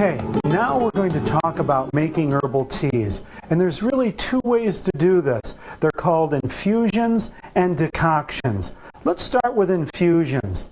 Okay, now we're going to talk about making herbal teas. And there's really two ways to do this. They're called infusions and decoctions. Let's start with infusions.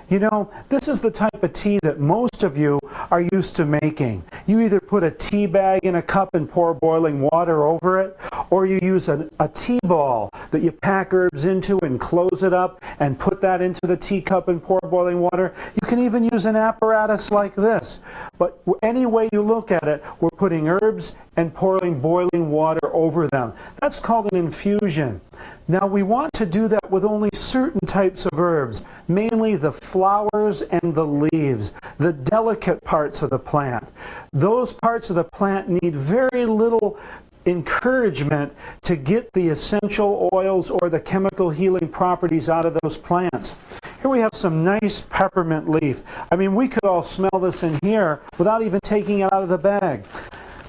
You know, this is the type of tea that most of you are used to making. You either put a tea bag in a cup and pour boiling water over it, or you use a tea ball that you pack herbs into and close it up and put that into the teacup and pour boiling water. You can even use an apparatus like this. But any way you look at it, we're putting herbs and pouring boiling water over them. That's called an infusion. Now we want to do that with only certain types of herbs, mainly the flowers and the leaves, the delicate parts of the plant. Those parts of the plant need very little encouragement to get the essential oils or the chemical healing properties out of those plants. Here we have some nice peppermint leaf. I mean, we could all smell this in here withoat even taking it out of the bag.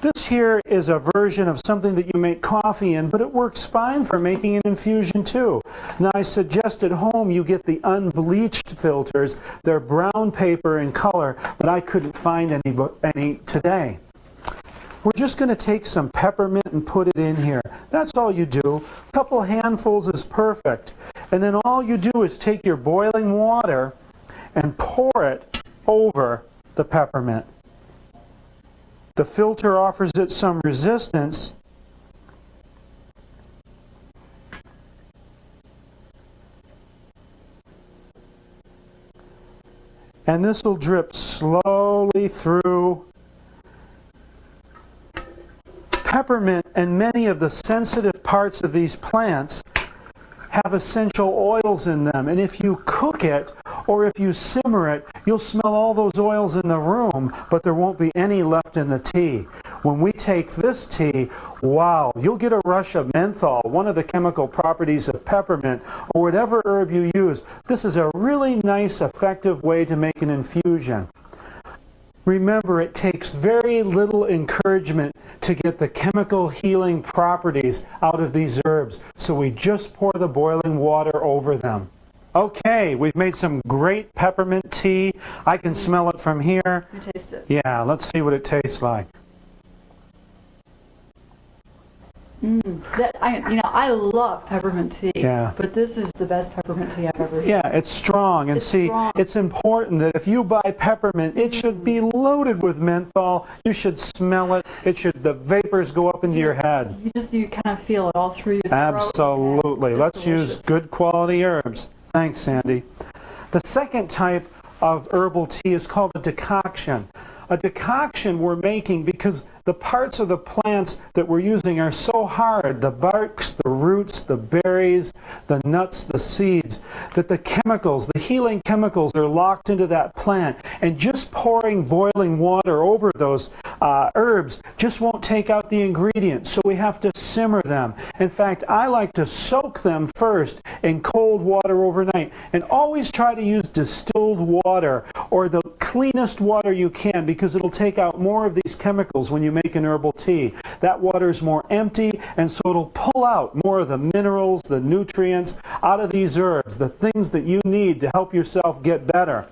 This here is a version of something that you make coffee in, but it works fine for making an infusion too. Now I suggest at home you get the unbleached filters. They're brown paper in color, but I couldn't find any today. We're just going to take some peppermint and put it in here. That's all you do. A couple handfuls is perfect. And then all you do is take your boiling water and pour it over the peppermint. The filter offers it some resistance. And this will drip slowly through. Peppermint and many of the sensitive parts of these plants have essential oils in them. And if you cook it or if you simmer it, you'll smell all those oils in the room, but there won't be any left in the tea. When we take this tea, wow, you'll get a rush of menthol, one of the chemical properties of peppermint, or whatever herb you use. This is a really nice, effective way to make an infusion. Remember, it takes very little encouragement to get the chemical healing properties out of these herbs. So we just pour the boiling water over them. Okay, we've made some great peppermint tea. I can smell it from here. You taste it. Yeah, let's see what it tastes like. I love peppermint tea, Yeah. but this is the best peppermint tea I've ever had. Yeah, it's strong. And It's see, strong. it's important that if you buy peppermint, it should be loaded with menthol. You should smell it. The vapors go up into your head. You kind of feel it all through your throat. Absolutely. It's Let's use delicious. good quality herbs. Thanks, Sandy. The second type of herbal tea is called a decoction. A decoction we're making because the parts of the plants that we're using are so hard, the barks, the roots, the berries, the nuts, the seeds, that the chemicals, the healing chemicals are locked into that plant. And just pouring boiling water over those herbs just won't take out the ingredients, so we have to simmer them. In fact, I like to soak them first in cold water overnight, and always try to use distilled water or the cleanest water you can, because it'll take out more of these chemicals when you make an herbal tea. That water is more empty, and so it'll pull out more of the minerals, the nutrients out of these herbs, the things that you need to help yourself get better.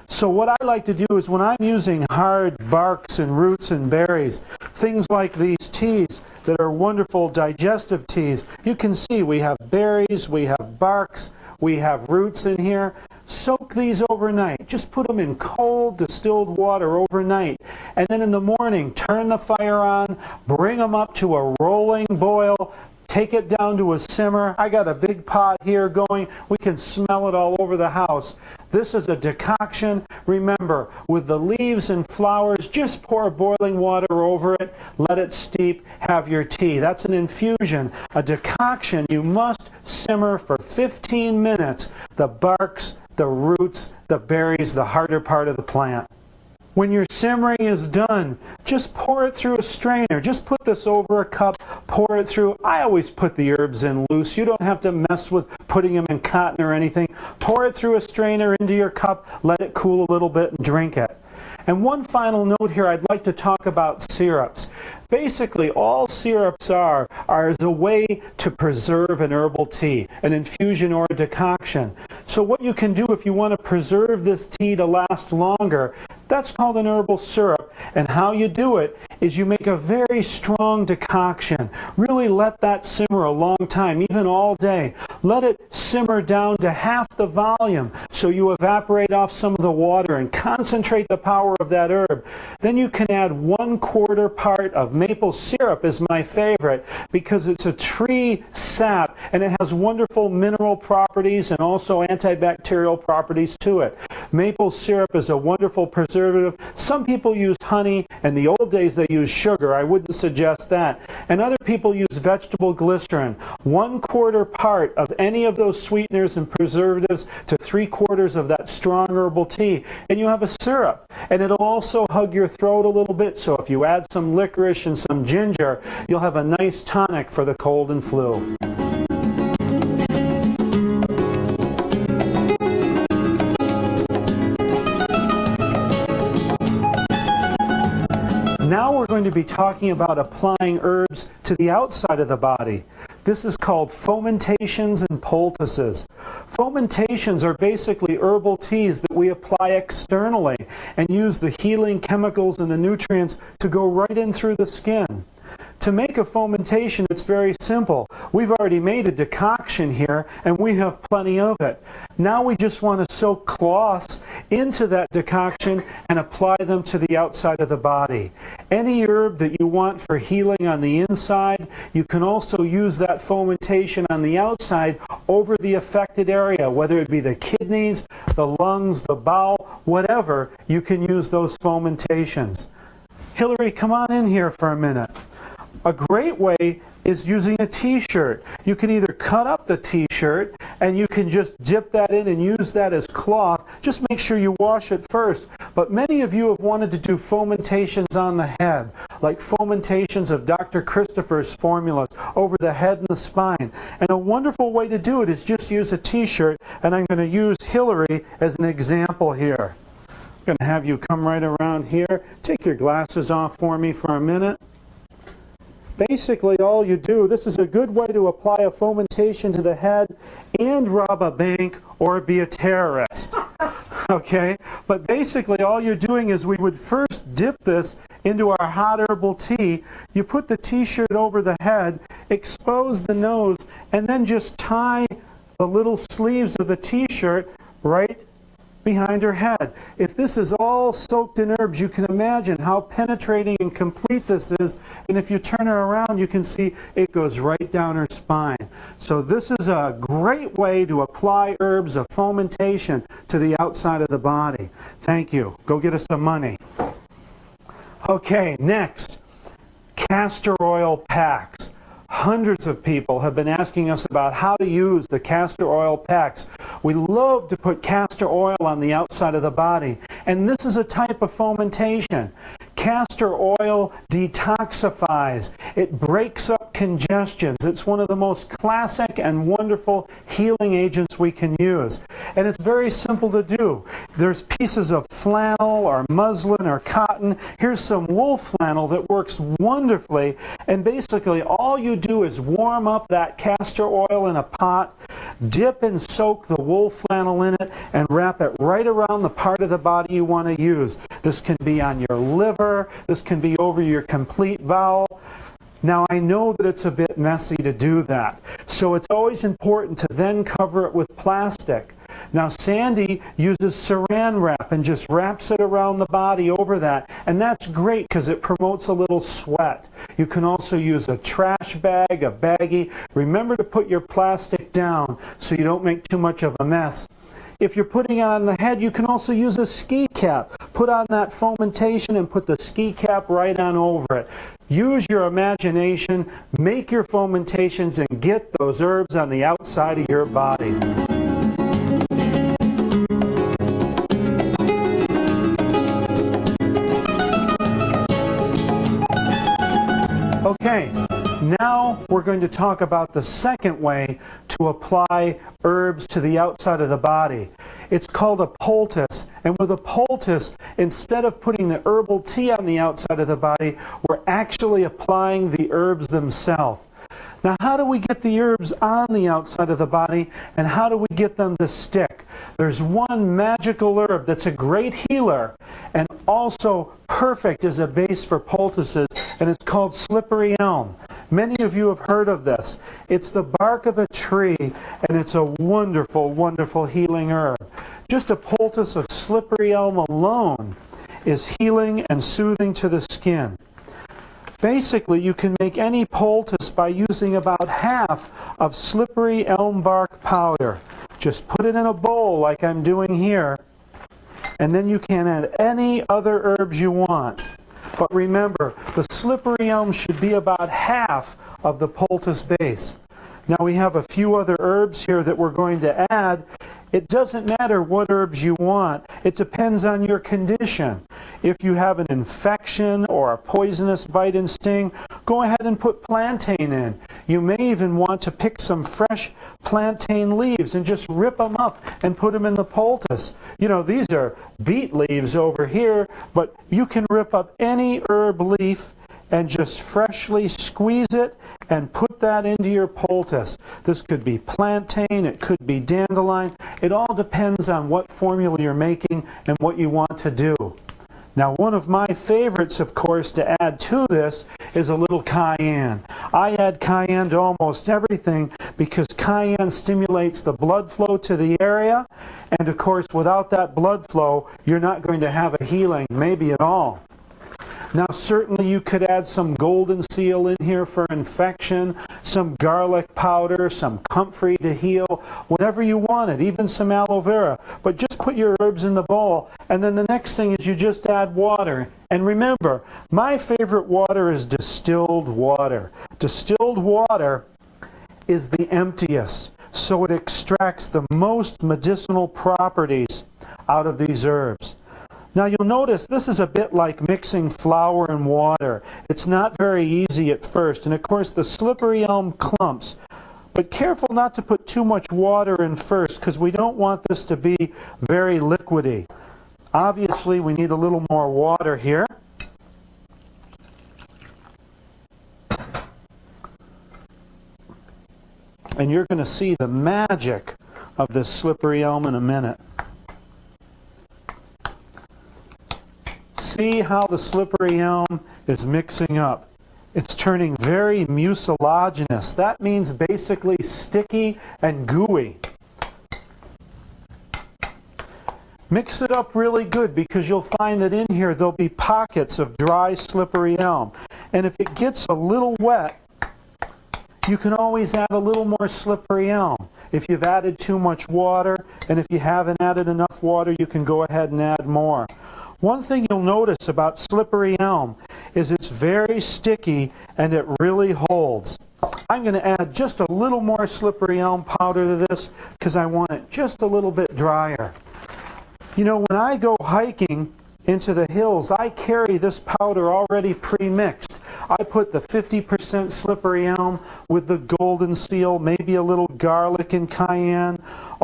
So what I like to do is when I'm using hard barks and roots and berries, things like these teas that are wonderful digestive teas, you can see we have berries, we have barks, we have roots in here. Soak these overnight. Just put them in cold distilled water overnight. And then in the morning, turn the fire on, bring them up to a rolling boil, take it down to a simmer. I got a big pot here going. We can smell it all over the house. This is a decoction. Remember, with the leaves and flowers, just pour boiling water over it, let it steep, have your tea. That's an infusion. A decoction, you must simmer for 15 minutes. The barks, the roots, the berries, the harder part of the plant. When your simmering is done, just pour it through a strainer. Just put this over a cup, pour it through. I always put the herbs in loose. You don't have to mess with putting them in cotton or anything. Pour it through a strainer into your cup, let it cool a little bit, and drink it. And one final note here, I'd like to talk about syrups. Basically, all syrups are as a way to preserve an herbal tea, an infusion or a decoction. So what you can do if you want to preserve this tea to last longer, That's called an herbal syrup. And how you do it is you make a very strong decoction. Really let that simmer a long time, even all day. Let it simmer down to half the volume so you evaporate off some of the water and concentrate the power of that herb. Then you can add 1/4 part of maple syrup, is my favorite, because it's a tree sap and it has wonderful mineral properties and also antibacterial properties to it. Maple syrup is a wonderful preservative. Some people use honey. In the old days they used sugar. I wouldn't suggest that. And other people use vegetable glycerin. 1/4 part of any of those sweeteners and preservatives to 3/4 of that strong herbal tea, and you have a syrup. And it'll also hug your throat a little bit, so if you add some licorice and some ginger, you'll have a nice tonic for the cold and flu. Now we're going to be talking about applying herbs to the outside of the body. This is called fomentations and poultices. Fomentations are basically herbal teas that we apply externally and use the healing chemicals and the nutrients to go right in through the skin. To make a fomentation, it's very simple. We've already made a decoction here, and we have plenty of it. Now we just want to soak cloths into that decoction and apply them to the outside of the body. Any herb that you want for healing on the inside, you can also use that fomentation on the outside over the affected area, whether it be the kidneys, the lungs, the bowel, whatever, you can use those fomentations. Hillary, come on in here for a minute. A great way is using a t-shirt. You can either cut up the t-shirt and you can just dip that in and use that as cloth. Just make sure you wash it first. But many of you have wanted to do fomentations on the head, like fomentations of Dr. Christopher's formulas over the head and the spine. And a wonderful way to do it is just use a t-shirt, and I'm going to use Hillary as an example here. I'm going to have you come right around here. Take your glasses off for me for a minute. Basically, all you do, this is a good way to apply a fomentation to the head and rob a bank or be a terrorist. Okay? But basically, all you're doing is we would first dip this into our hot herbal tea. You put the t-shirt over the head, expose the nose, and then just tie the little sleeves of the t-shirt right behind her head. If this is all soaked in herbs, you can imagine how penetrating and complete this is. And if you turn her around, you can see it goes right down her spine. So this is a great way to apply herbs of fomentation to the outside of the body. Thank you. Go get us some money. Okay, next, castor oil packs. Hundreds of people have been asking us about how to use the castor oil packs. We love to put castor oil on the outside of the body, and this is a type of fomentation. Castor oil detoxifies. It breaks up congestions. It's one of the most classic and wonderful healing agents we can use. And it's very simple to do. There's pieces of flannel or muslin or cotton. Here's some wool flannel that works wonderfully. And basically all you do is warm up that castor oil in a pot, dip and soak the wool flannel in it, and wrap it right around the part of the body you want to use. This can be on your liver. This can be over your complete bowel. Now I know that it's a bit messy to do that, so it's always important to then cover it with plastic. Now Sandy uses saran wrap and just wraps it around the body over that, and that's great because it promotes a little sweat. You can also use a trash bag, a baggie. Remember to put your plastic down so you don't make too much of a mess. If you're putting it on the head, you can also use a ski cap. Put on that fomentation and put the ski cap right on over it. Use your imagination, make your fomentations, and get those herbs on the outside of your body. Okay, now we're going to talk about the second way to apply herbs to the outside of the body. It's called a poultice, and with a poultice, instead of putting the herbal tea on the outside of the body, we're actually applying the herbs themselves. Now, how do we get the herbs on the outside of the body, and how do we get them to stick? There's one magical herb that's a great healer and also perfect as a base for poultices, and it's called slippery elm. Many of you have heard of this. It's the bark of a tree, and it's a wonderful, wonderful healing herb. Just a poultice of slippery elm alone is healing and soothing to the skin. Basically, you can make any poultice by using about half of slippery elm bark powder. Just put it in a bowl like I'm doing here, and then you can add any other herbs you want. But remember, the slippery elm should be about half of the poultice base. Now we have a few other herbs here that we're going to add. It doesn't matter what herbs you want. It depends on your condition. If you have an infection or a poisonous bite and sting, go ahead and put plantain in. You may even want to pick some fresh plantain leaves and just rip them up and put them in the poultice. You know, these are beet leaves over here, but you can rip up any herb leaf and just freshly squeeze it and put that into your poultice. This could be plantain, it could be dandelion. It all depends on what formula you're making and what you want to do. Now, one of my favorites, of course, to add to this is a little cayenne. I add cayenne to almost everything because cayenne stimulates the blood flow to the area, and of course, without that blood flow, you're not going to have a healing, maybe at all. Now, certainly you could add some golden seal in here for infection, some garlic powder, some comfrey to heal, whatever you wanted, even some aloe vera. But just put your herbs in the bowl, and then the next thing is you just add water. And remember, my favorite water is distilled water. Distilled water is the emptiest, so it extracts the most medicinal properties out of these herbs. Now you'll notice this is a bit like mixing flour and water. It's not very easy at first, and of course the slippery elm clumps. But careful not to put too much water in first, because we don't want this to be very liquidy. Obviously we need a little more water here. And you're going to see the magic of this slippery elm in a minute. See how the slippery elm is mixing up. It's turning very mucilaginous. That means basically sticky and gooey. Mix it up really good, because you'll find that in here there'll be pockets of dry slippery elm. And if it gets a little wet, you can always add a little more slippery elm. If you've added too much water, and if you haven't added enough water, you can go ahead and add more. One thing you'll notice about slippery elm is it's very sticky and it really holds. I'm going to add just a little more slippery elm powder to this because I want it just a little bit drier. You know, when I go hiking into the hills, I carry this powder already pre-mixed. I put the 50% slippery elm with the golden seal, maybe a little garlic and cayenne,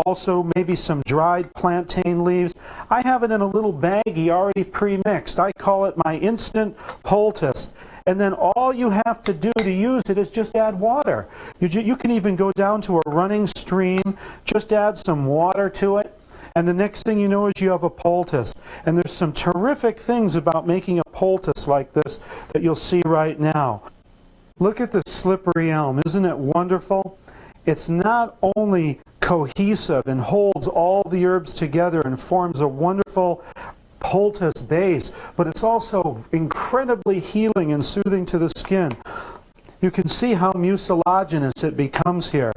also maybe some dried plantain leaves. I have it in a little baggie already pre-mixed. I call it my instant poultice. And then all you have to do to use it is just add water. You can even go down to a running stream, just add some water to it. And the next thing you know is you have a poultice. And there's some terrific things about making a poultice like this that you'll see right now. Look at the slippery elm. Isn't it wonderful? It's not only cohesive and holds all the herbs together and forms a wonderful poultice base, but it's also incredibly healing and soothing to the skin. You can see how mucilaginous it becomes here.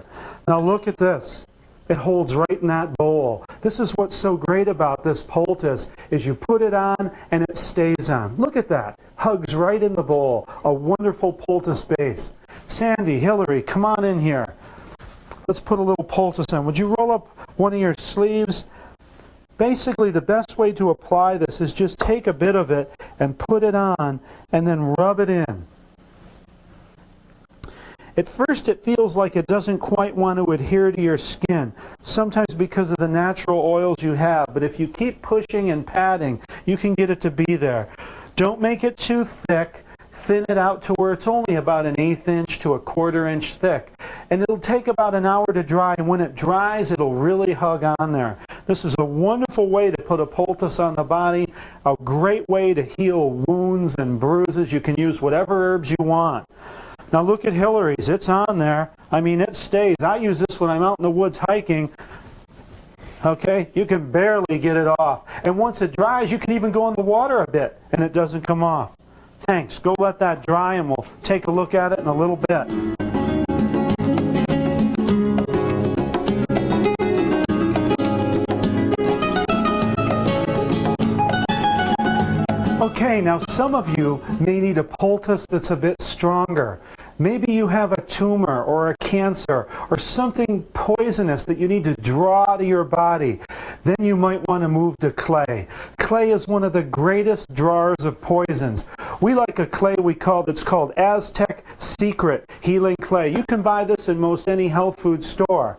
Now look at this. It holds right in that bowl. This is what's so great about this poultice, is you put it on and it stays on. Look at that. Hugs right in the bowl. A wonderful poultice base. Sandy, Hillary, come on in here. Let's put a little poultice on. Would you roll up one of your sleeves? Basically, the best way to apply this is just take a bit of it and put it on and then rub it in. At first it feels like it doesn't quite want to adhere to your skin, sometimes because of the natural oils you have, but if you keep pushing and patting, you can get it to be there. Don't make it too thick. thin it out to where it's only about an 1/8 inch to a 1/4 inch thick. And it'll take about an hour to dry, and when it dries, it'll really hug on there. This is a wonderful way to put a poultice on the body, a great way to heal wounds and bruises. You can use whatever herbs you want. Now look at Hillary's. It's on there. I mean, it stays. I use this when I'm out in the woods hiking. Okay, you can barely get it off. And once it dries, you can even go in the water a bit, and it doesn't come off. Thanks. Go let that dry, and we'll take a look at it in a little bit. Okay, now some of you may need a poultice that's a bit stronger. Maybe you have a tumor or a cancer or something poisonous that you need to draw out of your body. Then you might want to move to clay. Clay is one of the greatest drawers of poisons. We like a clay that's called Aztec Secret Healing Clay. You can buy this in most any health food store.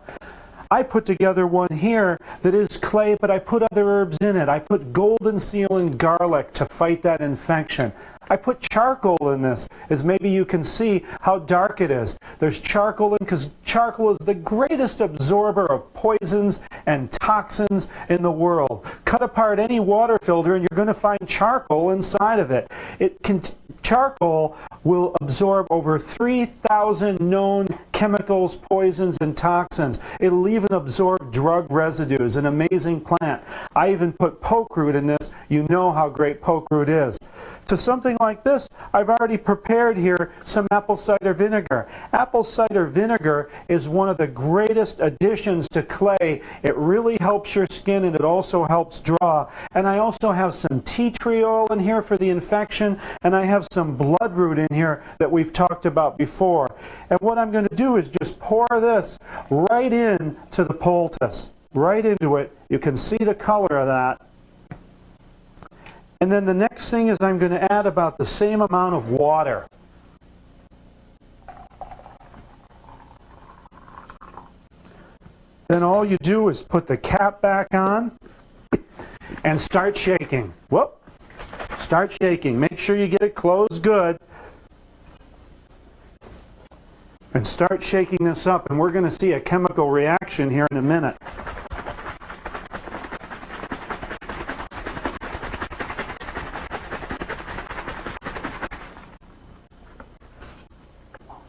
I put together one here that is clay, but I put other herbs in it. I put golden seal and garlic to fight that infection. I put charcoal in this, as maybe you can see how dark it is. There's charcoal in because charcoal is the greatest absorber of poisons and toxins in the world. Cut apart any water filter and you're going to find charcoal inside of it. Charcoal will absorb over 3,000 known chemicals, poisons, and toxins. It'll even absorb drug residues, an amazing plant. I even put poke root in this. You know how great poke root is. To something like this, I've already prepared here some apple cider vinegar. Apple cider vinegar is one of the greatest additions to clay. It really helps your skin and it also helps draw. And I also have some tea tree oil in here for the infection, and I have some bloodroot in here that we've talked about before. And what I'm going to do is just pour this right into the poultice, right into it. You can see the color of that. And then the next thing is I'm going to add about the same amount of water. Then all you do is put the cap back on and start shaking. Whoop! Start shaking. Make sure you get it closed good. And start shaking this up. And we're going to see a chemical reaction here in a minute.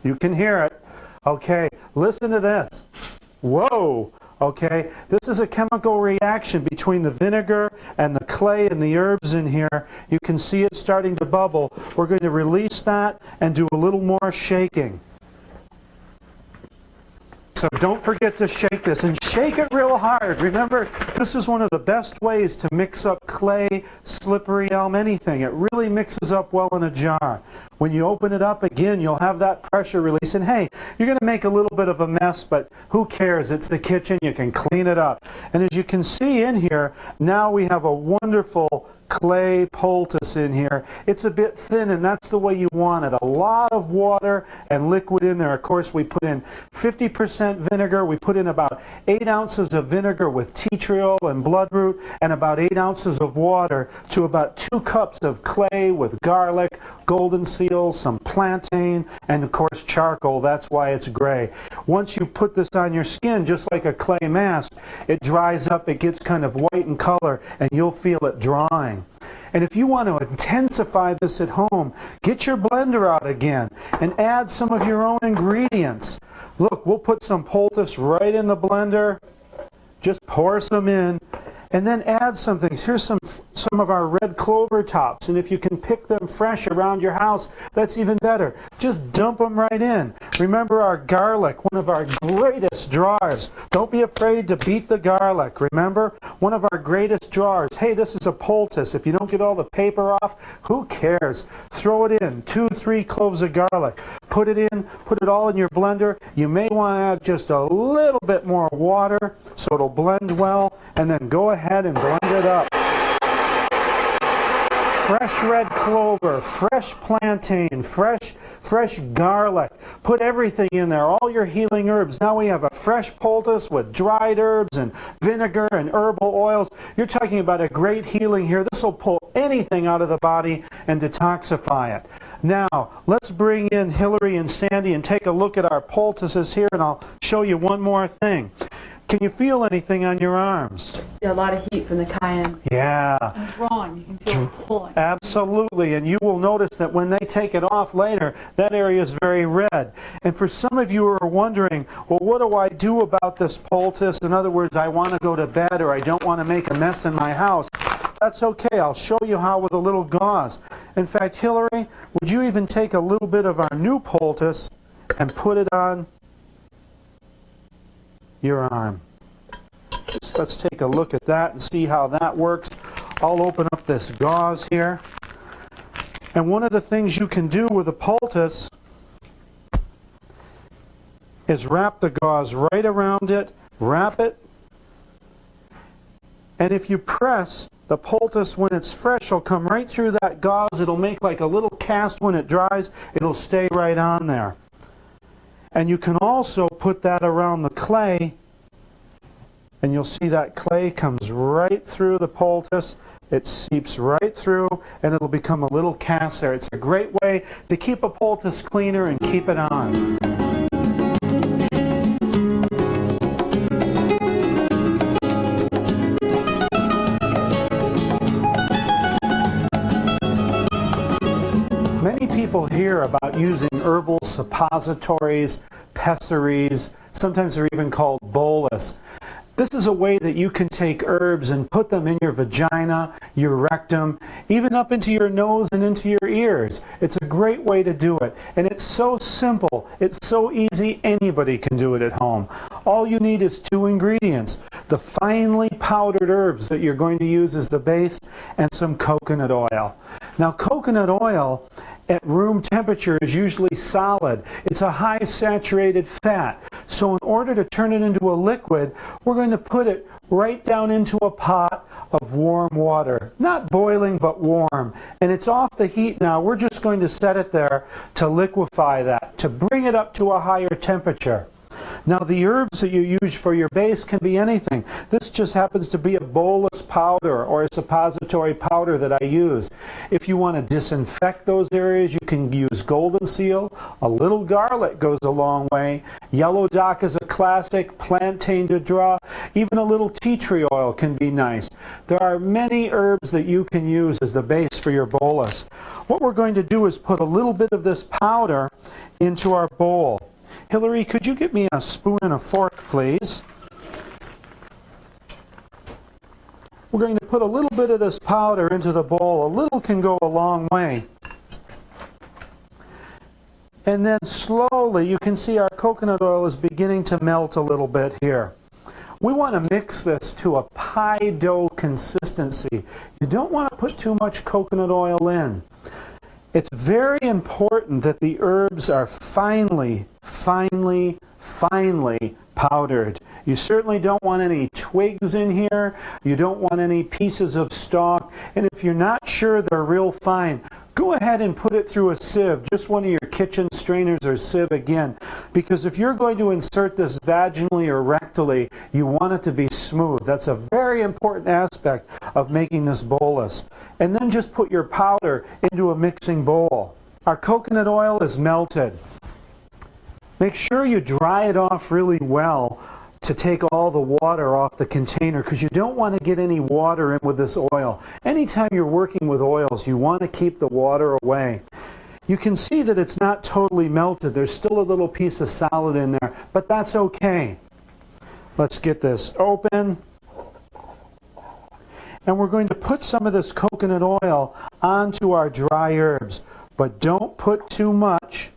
You can hear it. Okay, listen to this. Whoa! Okay, this is a chemical reaction between the vinegar and the clay and the herbs in here. You can see it starting to bubble. We're going to release that and do a little more shaking. So don't forget to shake this, and shake it real hard. Remember, this is one of the best ways to mix up clay, slippery elm, anything. It really mixes up well in a jar. When you open it up again, you'll have that pressure release. And hey, you're going to make a little bit of a mess, but who cares? It's the kitchen. You can clean it up. And as you can see in here, now we have a wonderful clay poultice in here. It's a bit thin, and that's the way you want it. A lot of water and liquid in there. Of course, we put in 50% vinegar. We put in about 8 ounces of vinegar with tea tree oil and bloodroot, and about 8 ounces of water to about 2 cups of clay with garlic, golden seal, some plantain, and of course charcoal. That's why it's gray. Once you put this on your skin, just like a clay mask, it dries up, it gets kind of white in color, and you'll feel it drawing. And if you want to intensify this at home, get your blender out again and add some of your own ingredients. Look, we'll put some poultice right in the blender. Just pour some in. And then add some things. Here's some of our red clover tops, and if you can pick them fresh around your house, that's even better. Just dump them right in. Remember our garlic, one of our greatest drawers. Don't be afraid to beat the garlic. Remember, one of our greatest drawers. Hey, this is a poultice. If you don't get all the paper off, who cares? Throw it in. 2-3 cloves of garlic. Put it in. Put it all in your blender. You may want to add just a little bit more water so it'll blend well, and then go ahead and blend it up. Fresh red clover, fresh plantain, fresh garlic. Put everything in there, all your healing herbs. Now we have a fresh poultice with dried herbs and vinegar and herbal oils. You're talking about a great healing here. This will pull anything out of the body and detoxify it. Now, let's bring in Hillary and Sandy and take a look at our poultices here, and I'll show you one more thing. Can you feel anything on your arms? Yeah, a lot of heat from the cayenne. Yeah. And drawing, you can feel it pulling. Absolutely, and you will notice that when they take it off later, that area is very red. And for some of you who are wondering, well, what do I do about this poultice? In other words, I want to go to bed or I don't want to make a mess in my house. That's okay, I'll show you how with a little gauze. In fact, Hillary, would you even take a little bit of our new poultice and put it on your arm? Just let's take a look at that and see how that works. I'll open up this gauze here. And one of the things you can do with a poultice is wrap the gauze right around it, wrap it, and if you press, the poultice when it's fresh will come right through that gauze. It'll make like a little cast when it dries. It'll stay right on there. And you can also put that around the clay, and you'll see that clay comes right through the poultice. It seeps right through, and it'll become a little cast there. It's a great way to keep a poultice cleaner and keep it on. Many people hear about using herbal suppositories, pessaries, sometimes they're even called bolus. This is a way that you can take herbs and put them in your vagina, your rectum, even up into your nose and into your ears. It's a great way to do it. And it's so simple. It's so easy. Anybody can do it at home. All you need is 2 ingredients. The finely powdered herbs that you're going to use as the base and some coconut oil. Now, coconut oil at room temperature is usually solid. It's a high saturated fat. So in order to turn it into a liquid, we're going to put it right down into a pot of warm water. Not boiling, but warm. And it's off the heat now. We're just going to set it there to liquefy that, to bring it up to a higher temperature. Now, the herbs that you use for your base can be anything. This just happens to be a bolus powder or a suppository powder that I use. If you want to disinfect those areas, you can use golden seal. A little garlic goes a long way. Yellow dock is a classic. Plantain de draw. Even a little tea tree oil can be nice. There are many herbs that you can use as the base for your bolus. What we're going to do is put a little bit of this powder into our bowl. Hillary, could you get me a spoon and a fork, please? We're going to put a little bit of this powder into the bowl. A little can go a long way. And then slowly, you can see our coconut oil is beginning to melt a little bit here. We want to mix this to a pie dough consistency. You don't want to put too much coconut oil in. It's very important that the herbs are finely powdered. You certainly don't want any twigs in here. You don't want any pieces of stalk. And if you're not sure they're real fine, go ahead and put it through a sieve, just one of your kitchen strainers or sieve again. Because if you're going to insert this vaginally or rectally, you want it to be smooth. That's a very important aspect of making this bolus. And then just put your powder into a mixing bowl. Our coconut oil is melted. Make sure you dry it off really well to take all the water off the container, because you don't want to get any water in with this oil. Anytime you're working with oils, you want to keep the water away. You can see that it's not totally melted. There's still a little piece of solid in there, but that's okay. Let's get this open. And we're going to put some of this coconut oil onto our dry herbs, but don't put too much.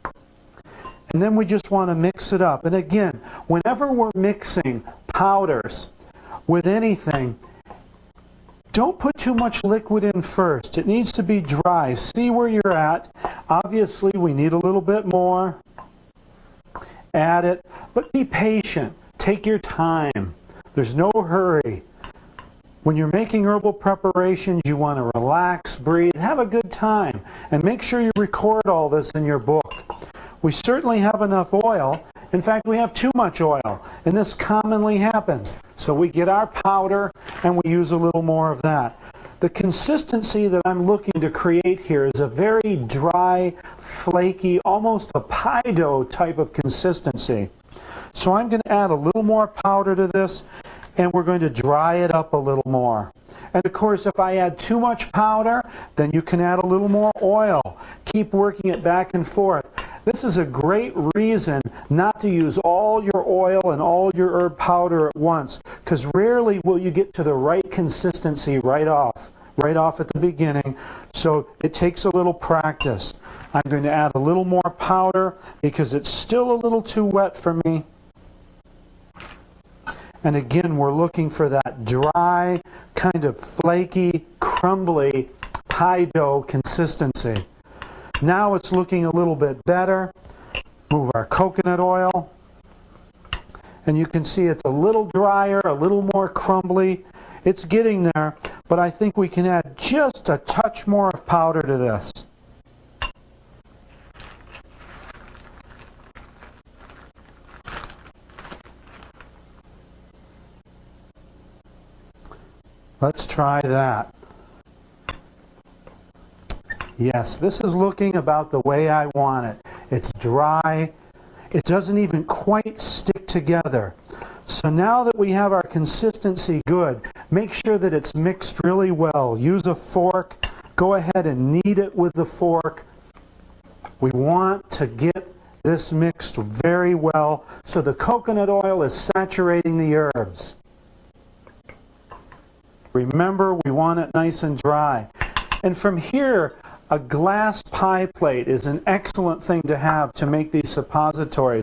And then we just want to mix it up. And again, whenever we're mixing powders with anything, don't put too much liquid in first. It needs to be dry. See where you're at. Obviously, we need a little bit more. Add it, but be patient. Take your time. There's no hurry. When you're making herbal preparations, you want to relax, breathe, have a good time, and make sure you record all this in your book. We certainly have enough oil. In fact, we have too much oil, and this commonly happens. So we get our powder, and we use a little more of that. The consistency that I'm looking to create here is a very dry, flaky, almost a pie dough type of consistency. So I'm going to add a little more powder to this, and we're going to dry it up a little more. And of course, if I add too much powder, then you can add a little more oil. Keep working it back and forth. This is a great reason not to use all your oil and all your herb powder at once, because rarely will you get to the right consistency right off at the beginning. So it takes a little practice. I'm going to add a little more powder because it's still a little too wet for me. And again, we're looking for that dry, kind of flaky, crumbly pie dough consistency. Now it's looking a little bit better. Move our coconut oil. And you can see it's a little drier, a little more crumbly. It's getting there, but I think we can add just a touch more of powder to this. Let's try that. Yes, this is looking about the way I want it. It's dry. It doesn't even quite stick together. So now that we have our consistency good, make sure that it's mixed really well. Use a fork. Go ahead and knead it with the fork. We want to get this mixed very well so the coconut oil is saturating the herbs. Remember, we want it nice and dry. And from here, a glass pie plate is an excellent thing to have to make these suppositories.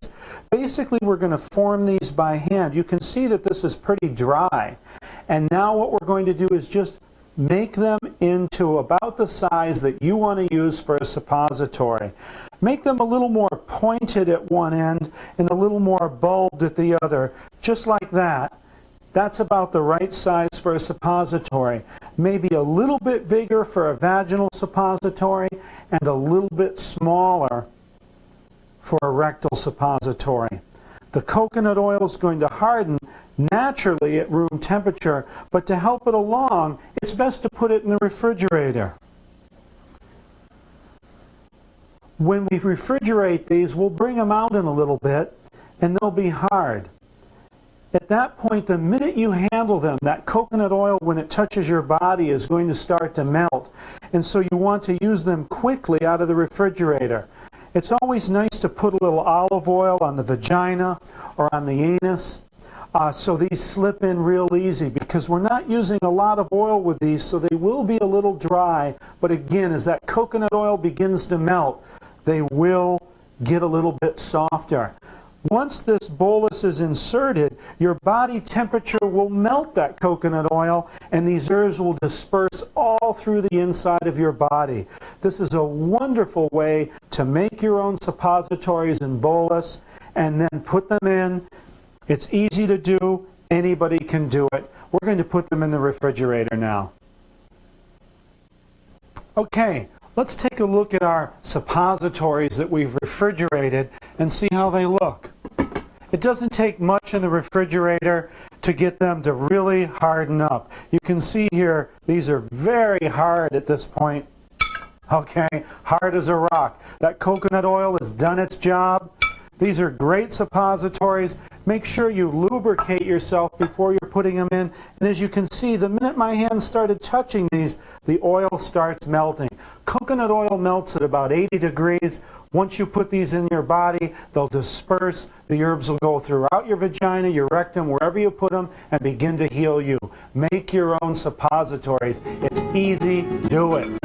Basically, we're going to form these by hand. You can see that this is pretty dry. And now what we're going to do is just make them into about the size that you want to use for a suppository. Make them a little more pointed at one end and a little more bulbed at the other, just like that. That's about the right size for a suppository. Maybe a little bit bigger for a vaginal suppository and a little bit smaller for a rectal suppository. The coconut oil is going to harden naturally at room temperature, but to help it along, it's best to put it in the refrigerator. When we refrigerate these, we'll bring them out in a little bit and they'll be hard. At that point, the minute you handle them, that coconut oil, when it touches your body, is going to start to melt. And so you want to use them quickly out of the refrigerator. It's always nice to put a little olive oil on the vagina or on the anus so these slip in real easy, because we're not using a lot of oil with these, so they will be a little dry. But again, as that coconut oil begins to melt, they will get a little bit softer. Once this bolus is inserted, your body temperature will melt that coconut oil, and these herbs will disperse all through the inside of your body. This is a wonderful way to make your own suppositories and bolus and then put them in. It's easy to do. Anybody can do it. We're going to put them in the refrigerator now. Okay, let's take a look at our suppositories that we've refrigerated and see how they look. It doesn't take much in the refrigerator to get them to really harden up. You can see here, these are very hard at this point. Okay, hard as a rock. That coconut oil has done its job. These are great suppositories. Make sure you lubricate yourself before you're putting them in. And as you can see, the minute my hands started touching these, the oil starts melting. Coconut oil melts at about 80 degrees. Once you put these in your body, they'll disperse. The herbs will go throughout your vagina, your rectum, wherever you put them, and begin to heal you. Make your own suppositories. It's easy. Do it.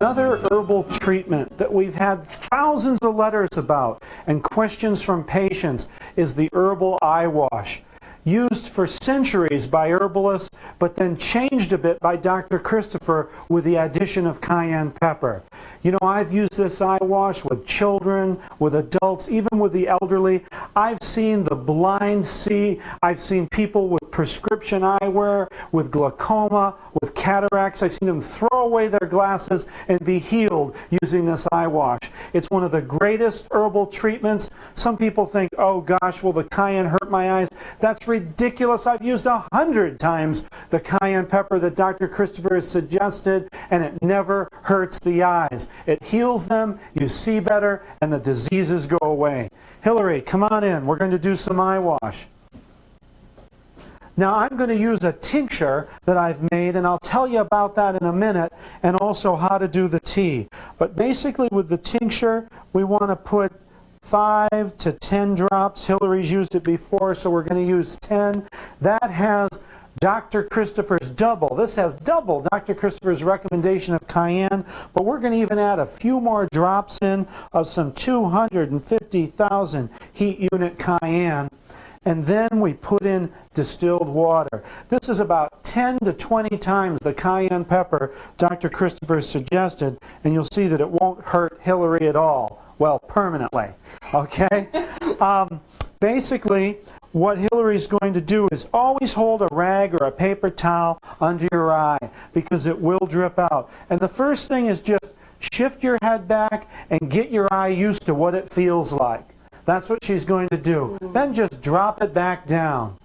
Another herbal treatment that we've had thousands of letters about and questions from patients is the herbal eye wash. Used for centuries by herbalists, but then changed a bit by Dr. Christopher with the addition of cayenne pepper. You know, I've used this eye wash with children, with adults, even with the elderly. I've seen the blind see. I've seen people with prescription eyewear, with glaucoma, with cataracts. I've seen them throw away their glasses and be healed using this eye wash. It's one of the greatest herbal treatments. Some people think, oh gosh, will the cayenne hurt my eyes? That's ridiculous. I've used 100 times the cayenne pepper that Dr. Christopher has suggested, and it never hurts the eyes. It heals them, you see better, and the diseases go away. Hillary, come on in. We're going to do some eye wash. Now I'm going to use a tincture that I've made, and I'll tell you about that in a minute, and also how to do the tea. But basically with the tincture, we want to put 5 to 10 drops. Hillary's used it before, so we're going to use 10. That has Dr. Christopher's double. This has double Dr. Christopher's recommendation of cayenne, but we're going to even add a few more drops in of some 250,000 heat unit cayenne. And then we put in distilled water. This is about 10 to 20 times the cayenne pepper Dr. Christopher suggested, and you'll see that it won't hurt Hillary at all. Well, permanently. Okay? Basically, what Hillary's going to do is always hold a rag or a paper towel under your eye, because it will drip out. And the first thing is just shift your head back and get your eye used to what it feels like. That's what she's going to do. Then just drop it back down.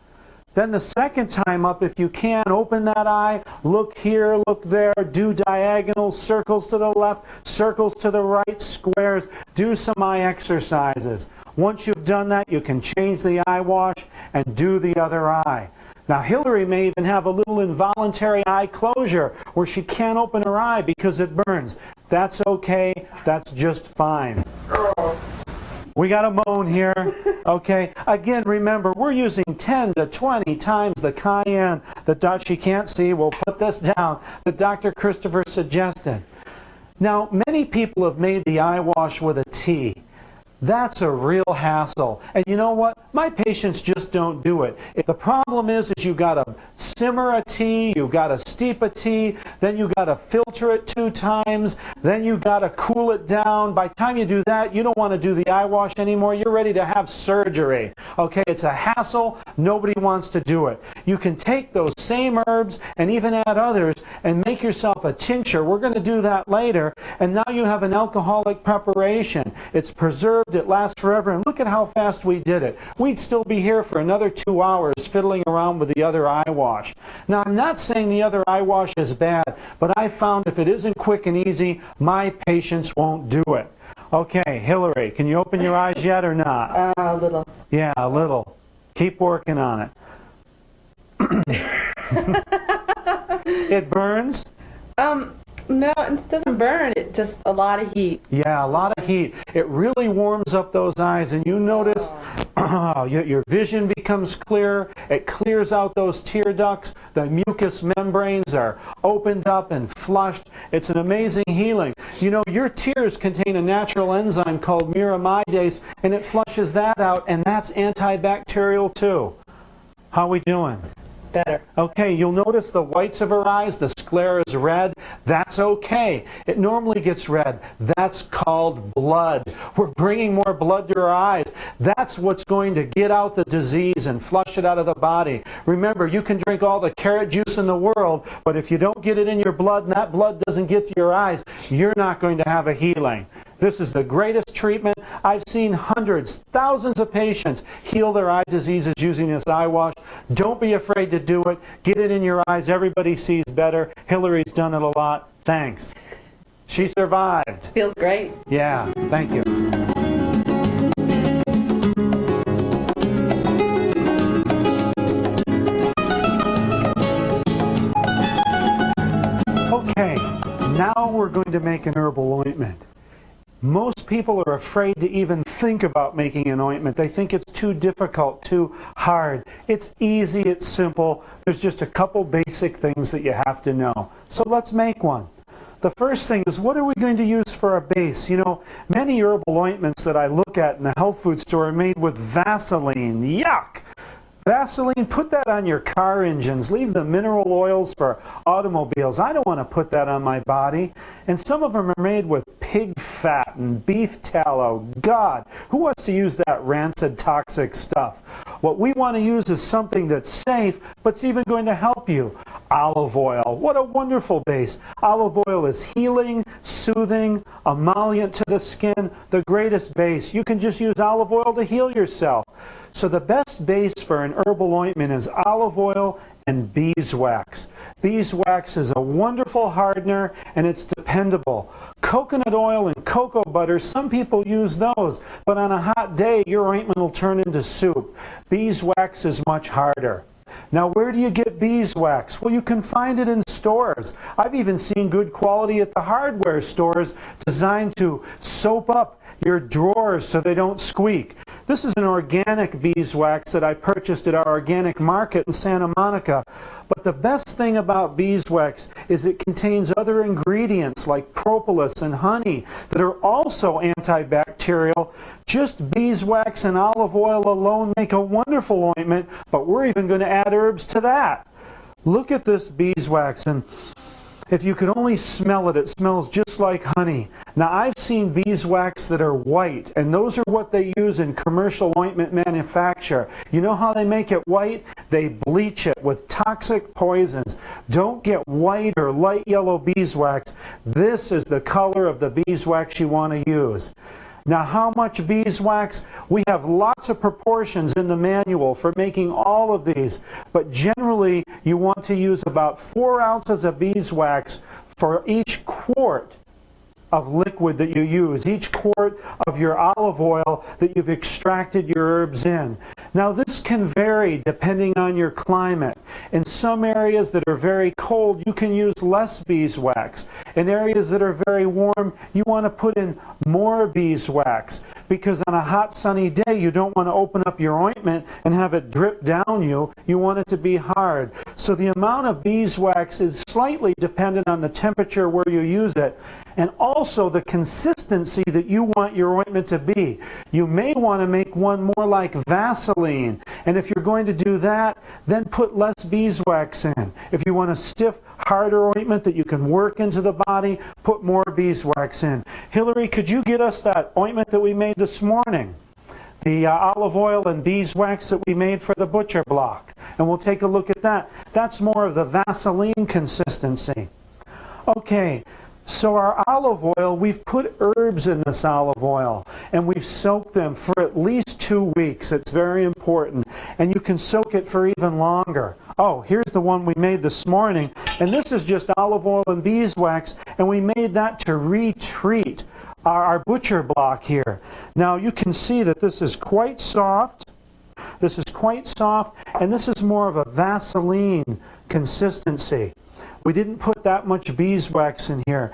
Then the second time up, if you can, open that eye, look here, look there, do diagonals, circles to the left, circles to the right, squares, do some eye exercises. Once you've done that, you can change the eye wash and do the other eye. Now Hillary may even have a little involuntary eye closure where she can't open her eye because it burns. That's okay, that's just fine. We got a moan here, okay? Again, remember, we're using 10 to 20 times the cayenne that she can't see. We'll put this down, that Dr. Christopher suggested. Now, many people have made the eye wash with a tea. That's a real hassle. And you know what? My patients just don't do it. The problem is you've got to simmer a tea, you've got to steep a tea, then you've got to filter it 2 times, then you've got to cool it down. By the time you do that, you don't want to do the eye wash anymore. You're ready to have surgery. Okay, it's a hassle. Nobody wants to do it. You can take those same herbs and even add others and make yourself a tincture. We're going to do that later. And now you have an alcoholic preparation. It's preserved. It lasts forever, and look at how fast we did it. We'd still be here for another 2 hours fiddling around with the other eye wash. Now, I'm not saying the other eye wash is bad, but I found if it isn't quick and easy, my patients won't do it. Okay, Hillary, can you open your eyes yet or not? A little. Yeah, a little. Keep working on it. It burns? No, it doesn't burn. It's just a lot of heat. Yeah, a lot of heat. It really warms up those eyes, and you notice your vision becomes clearer. It clears out those tear ducts. The mucous membranes are opened up and flushed. It's an amazing healing. You know, your tears contain a natural enzyme called muramidase, and it flushes that out, and that's antibacterial too. How we doing? Better. Okay, you'll notice the whites of her eyes, the sclera is red. That's okay. It normally gets red. That's called blood. We're bringing more blood to her eyes. That's what's going to get out the disease and flush it out of the body. Remember, you can drink all the carrot juice in the world, but if you don't get it in your blood and that blood doesn't get to your eyes, you're not going to have a healing. This is the greatest treatment. I've seen hundreds, thousands of patients heal their eye diseases using this eye wash. Don't be afraid to do it. Get it in your eyes. Everybody sees better. Hillary's done it a lot. Thanks. She survived. Feels great. Yeah, thank you. Okay, now we're going to make an herbal ointment. Most people are afraid to even think about making an ointment. They think it's too difficult, too hard. It's easy, it's simple. There's just a couple basic things that you have to know. So let's make one. The first thing is, what are we going to use for a base? You know, many herbal ointments that I look at in the health food store are made with Vaseline. Yuck! Vaseline, put that on your car engines. Leave the mineral oils for automobiles. I don't want to put that on my body. And some of them are made with pig fat and beef tallow. God, who wants to use that rancid, toxic stuff? What we want to use is something that's safe, but it's even going to help you. Olive oil. What a wonderful base. Olive oil is healing, soothing, emollient to the skin, the greatest base. You can just use olive oil to heal yourself. So the best base for an herbal ointment is olive oil and beeswax. Beeswax is a wonderful hardener and it's dependable. Coconut oil and cocoa butter, some people use those, but on a hot day your ointment will turn into soup. Beeswax is much harder. Now, where do you get beeswax? Well, you can find it in stores. I've even seen good quality at the hardware stores designed to soap up your drawers so they don't squeak. This is an organic beeswax that I purchased at our organic market in Santa Monica. But the best thing about beeswax is it contains other ingredients like propolis and honey that are also antibacterial. Just beeswax and olive oil alone make a wonderful ointment, but we're even going to add herbs to that. Look at this beeswax, and if you could only smell it, it smells just like honey. Now, I've seen beeswax that are white, and those are what they use in commercial ointment manufacture. You know how they make it white? They bleach it with toxic poisons. Don't get white or light yellow beeswax. This is the color of the beeswax you want to use. Now, how much beeswax? We have lots of proportions in the manual for making all of these, but generally you want to use about 4 ounces of beeswax for each quart of liquid that you use, each quart of your olive oil that you've extracted your herbs in. Now, this can vary depending on your climate. In some areas that are very cold, you can use less beeswax. In areas that are very warm, you want to put in more beeswax, because on a hot sunny day you don't want to open up your ointment and have it drip down you. You want it to be hard. So the amount of beeswax is slightly dependent on the temperature where you use it, and also the consistency that you want your ointment to be. You may want to make one more like Vaseline, and if you're going to do that, then put less beeswax in. If you want a stiff, harder ointment that you can work into the body, put more beeswax in. Hillary, could you get us that ointment that we made this morning? The olive oil and beeswax that we made for the butcher block. And we'll take a look at that. That's more of the Vaseline consistency. Okay. So our olive oil, we've put herbs in this olive oil, and we've soaked them for at least 2 weeks. It's very important. And you can soak it for even longer. Oh, here's the one we made this morning. And this is just olive oil and beeswax, and we made that to retreat our butcher block here. Now you can see that this is quite soft. This is quite soft, and this is more of a Vaseline consistency. We didn't put that much beeswax in here.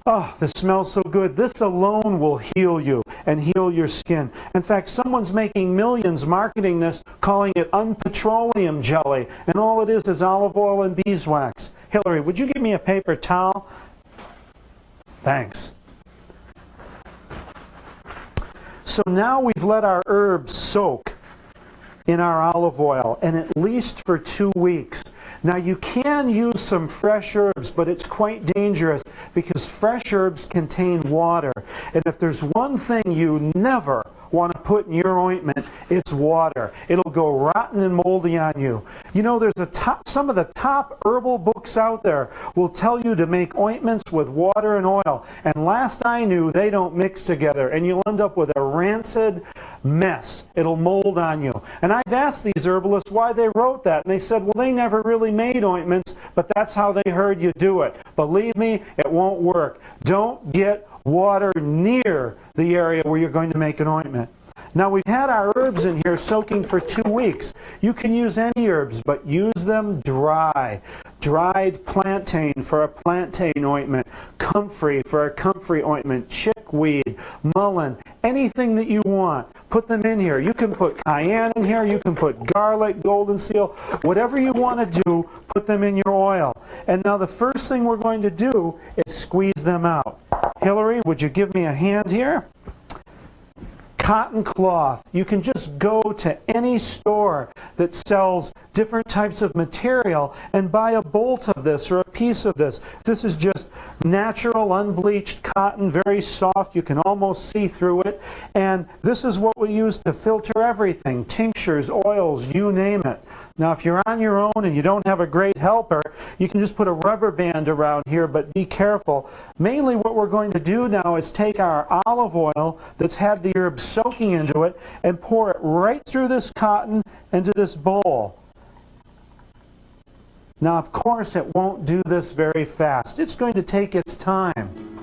Oh, this smells so good. This alone will heal you and heal your skin. In fact, someone's making millions marketing this, calling it unpetroleum jelly, and all it is olive oil and beeswax. Hillary, would you give me a paper towel? Thanks. So now we've let our herbs soak in our olive oil, and at least for 2 weeks. Now, you can use some fresh herbs, but it's quite dangerous because fresh herbs contain water. And if there's one thing you never want to put in your ointment, it's water. It'll go rotten and moldy on you. You know, there's some of the top herbal books out there will tell you to make ointments with water and oil. And last I knew, they don't mix together, and you'll end up with a rancid mess. It'll mold on you. And I've asked these herbalists why they wrote that, and they said, well, they never really made ointments, but that's how they heard you do it. Believe me, it won't work. Don't get water near the area where you're going to make an ointment. Now, we've had our herbs in here soaking for 2 weeks. You can use any herbs, but use them dry. Dried plantain for a plantain ointment, comfrey for a comfrey ointment, chickweed, mullein, anything that you want. Put them in here. You can put cayenne in here, you can put garlic, golden seal, whatever you want to do, put them in your oil. And now the first thing we're going to do is squeeze them out. Hillary, would you give me a hand here? cotton cloth. You can just go to any store that sells different types of material and buy a bolt of this or a piece of this. This is just natural, unbleached cotton, very soft. You can almost see through it. And this is what we use to filter everything, tinctures, oils, you name it. Now, if you're on your own and you don't have a great helper, you can just put a rubber band around here, but be careful. Mainly what we're going to do now is take our olive oil that's had the herbs soaking into it and pour it right through this cotton into this bowl. Now, of course, it won't do this very fast. It's going to take its time.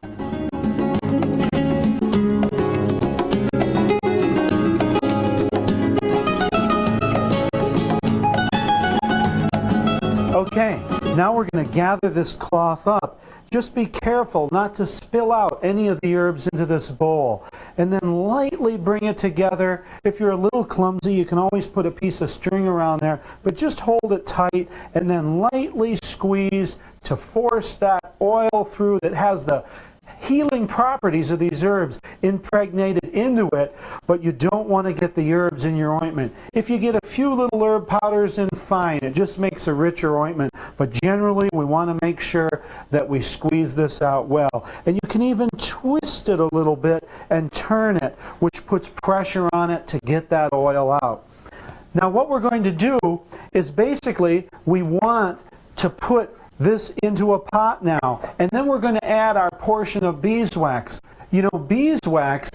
Okay, now we're going to gather this cloth up. Just be careful not to spill out any of the herbs into this bowl. And then lightly bring it together. If you're a little clumsy, you can always put a piece of string around there. But just hold it tight and then lightly squeeze to force that oil through that has the healing properties of these herbs impregnated into it, but you don't want to get the herbs in your ointment. If you get a few little herb powders in, fine. It just makes a richer ointment. But generally, we want to make sure that we squeeze this out well. And you can even twist it a little bit and turn it, which puts pressure on it to get that oil out. Now, what we're going to do is basically we want to put this into a pot now, and then we're going to add our portion of beeswax. You know, beeswax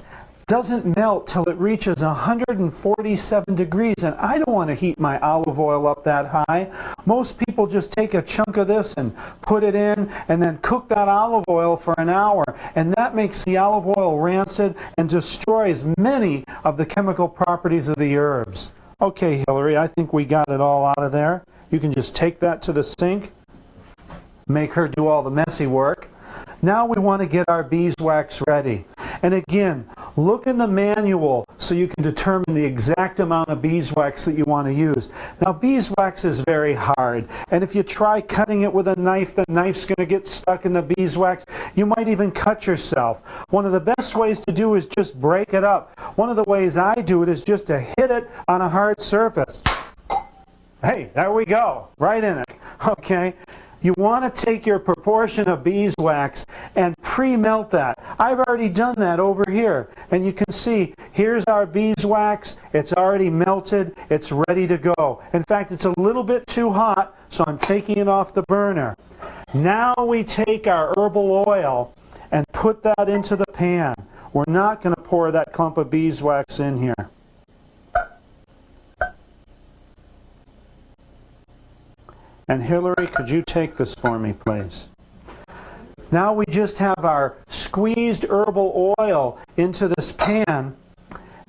doesn't melt till it reaches 147 degrees, and I don't want to heat my olive oil up that high. Most people just take a chunk of this and put it in and then cook that olive oil for an hour, and that makes the olive oil rancid and destroys many of the chemical properties of the herbs. Okay, Hillary, I think we got it all out of there. You can just take that to the sink. Make her do all the messy work. Now we want to get our beeswax ready. And again, look in the manual so you can determine the exact amount of beeswax that you want to use. Now, beeswax is very hard, and if you try cutting it with a knife, the knife's going to get stuck in the beeswax. You might even cut yourself. One of the best ways to do is just break it up. One of the ways I do it is just to hit it on a hard surface. Hey, there we go, right in it. Okay. You want to take your proportion of beeswax and pre-melt that. I've already done that over here. And you can see, here's our beeswax. It's already melted. It's ready to go. In fact, it's a little bit too hot, so I'm taking it off the burner. Now we take our herbal oil and put that into the pan. We're not going to pour that clump of beeswax in here. And Hillary, could you take this for me, please? Now we just have our squeezed herbal oil into this pan.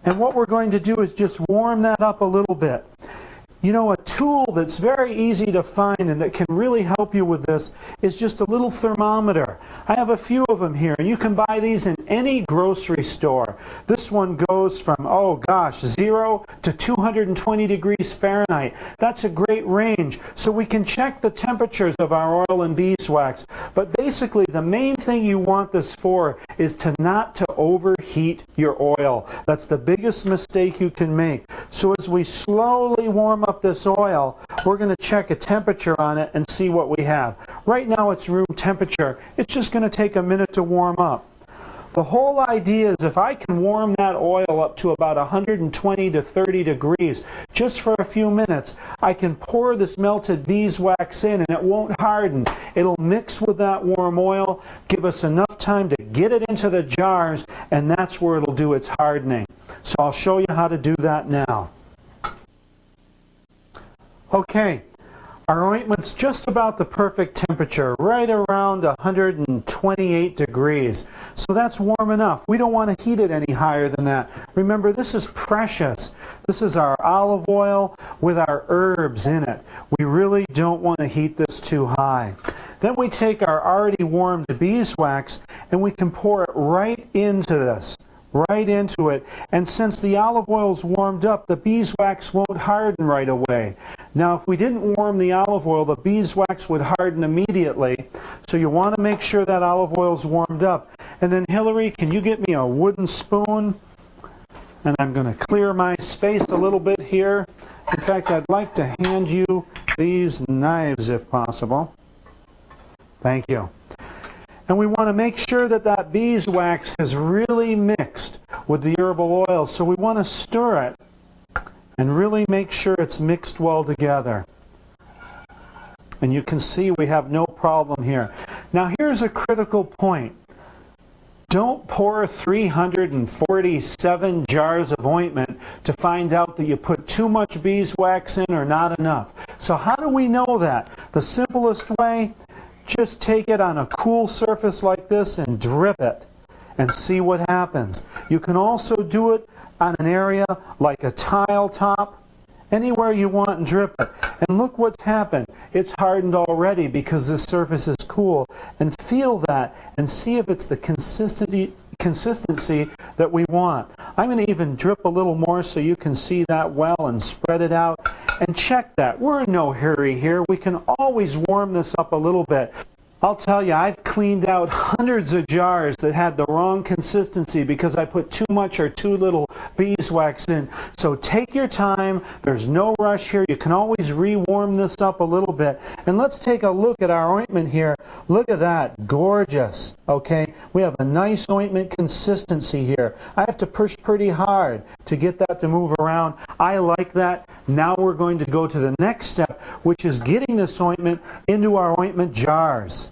And what we're going to do is just warm that up a little bit. You know, a tool that's very easy to find and that can really help you with this is just a little thermometer. I have a few of them here, and you can buy these in any grocery store. This one goes from, oh gosh, 0 to 220 degrees Fahrenheit. That's a great range. So we can check the temperatures of our oil and beeswax. But basically, the main thing you want this for is not to overheat your oil. That's the biggest mistake you can make. So as we slowly warm up this oil, we're going to check a temperature on it and see what we have. Right now it's room temperature. It's just going to take a minute to warm up. The whole idea is if I can warm that oil up to about 120 to 30 degrees just for a few minutes, I can pour this melted beeswax in and it won't harden. It'll mix with that warm oil, give us enough time to get it into the jars, and that's where it'll do its hardening. So I'll show you how to do that now. Okay, our ointment's just about the perfect temperature, right around 128 degrees. So that's warm enough. We don't want to heat it any higher than that. Remember, this is precious. This is our olive oil with our herbs in it. We really don't want to heat this too high. Then we take our already warmed beeswax and we can pour it right into this. Right into it, and since the olive oil's warmed up, the beeswax won't harden right away. Now, if we didn't warm the olive oil, the beeswax would harden immediately. So you want to make sure that olive oil's warmed up. And then, Hillary, can you get me a wooden spoon? And I'm going to clear my space a little bit here. In fact, I'd like to hand you these knives if possible. Thank you. And we want to make sure that that beeswax has really mixed with the herbal oil. So we want to stir it and really make sure it's mixed well together. And you can see we have no problem here. Now here's a critical point. Don't pour 347 jars of ointment to find out that you put too much beeswax in or not enough. So how do we know that? The simplest way, just take it on a cool surface like this and drip it and see what happens. You can also do it on an area like a tile top, anywhere you want, and drip it. And look what's happened. It's hardened already because this surface is cool. And feel that and see if it's the consistency that we want. I'm going to even drip a little more so you can see that well and spread it out. And check that. We're in no hurry here. We can always warm this up a little bit. I'll tell you, I've cleaned out hundreds of jars that had the wrong consistency because I put too much or too little beeswax in. So take your time. There's no rush here. You can always rewarm this up a little bit. And let's take a look at our ointment here. Look at that. Gorgeous. Okay? We have a nice ointment consistency here. I have to push pretty hard to get that to move around. I like that. Now we're going to go to the next step, which is getting this ointment into our ointment jars.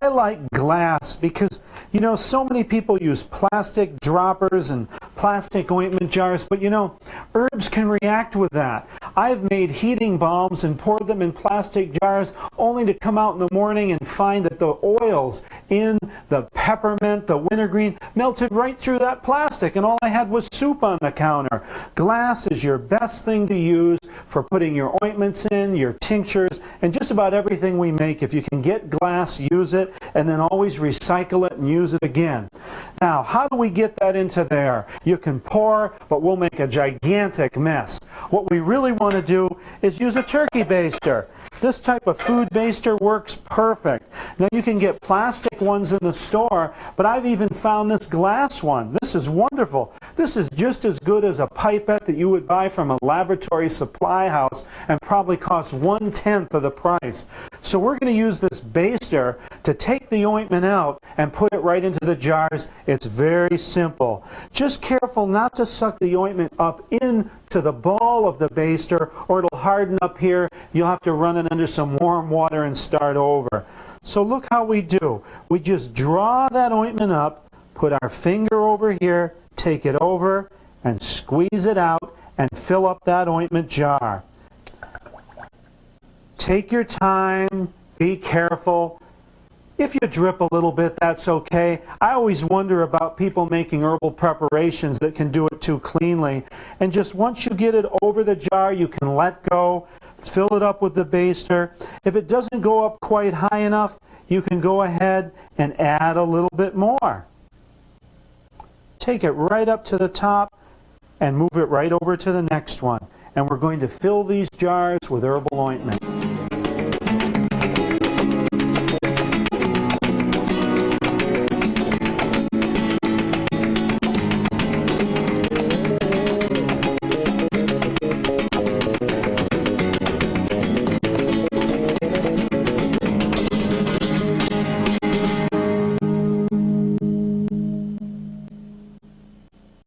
I like glass because, you know, so many people use plastic droppers and plastic ointment jars, but you know, herbs can react with that. I've made heating balms and poured them in plastic jars only to come out in the morning and find that the oils in the peppermint, the wintergreen, melted right through that plastic and all I had was soup on the counter. Glass is your best thing to use for putting your ointments in, your tinctures, and just about everything we make. If you can get glass, use it, and then always recycle it and use it again. Now, how do we get that into there? You can pour, but we'll make a gigantic mess. What we really want to do is use a turkey baster. This type of food baster works perfect. Now you can get plastic ones in the store, but I've even found this glass one. This is wonderful. This is just as good as a pipette that you would buy from a laboratory supply house and probably costs 1/10 of the price. So we're going to use this baster to take the ointment out and put it right into the jars. It's very simple. Just careful not to suck the ointment up into the ball of the baster or it'll harden up here. You'll have to run it under some warm water and start over. So look how we do. We just draw that ointment up, put our finger over here, take it over, and squeeze it out and fill up that ointment jar. Take your time, be careful. If you drip a little bit, that's okay. I always wonder about people making herbal preparations that can do it too cleanly. And just once you get it over the jar, you can let go, fill it up with the baster. If it doesn't go up quite high enough, you can go ahead and add a little bit more. Take it right up to the top and move it right over to the next one. And we're going to fill these jars with herbal ointment.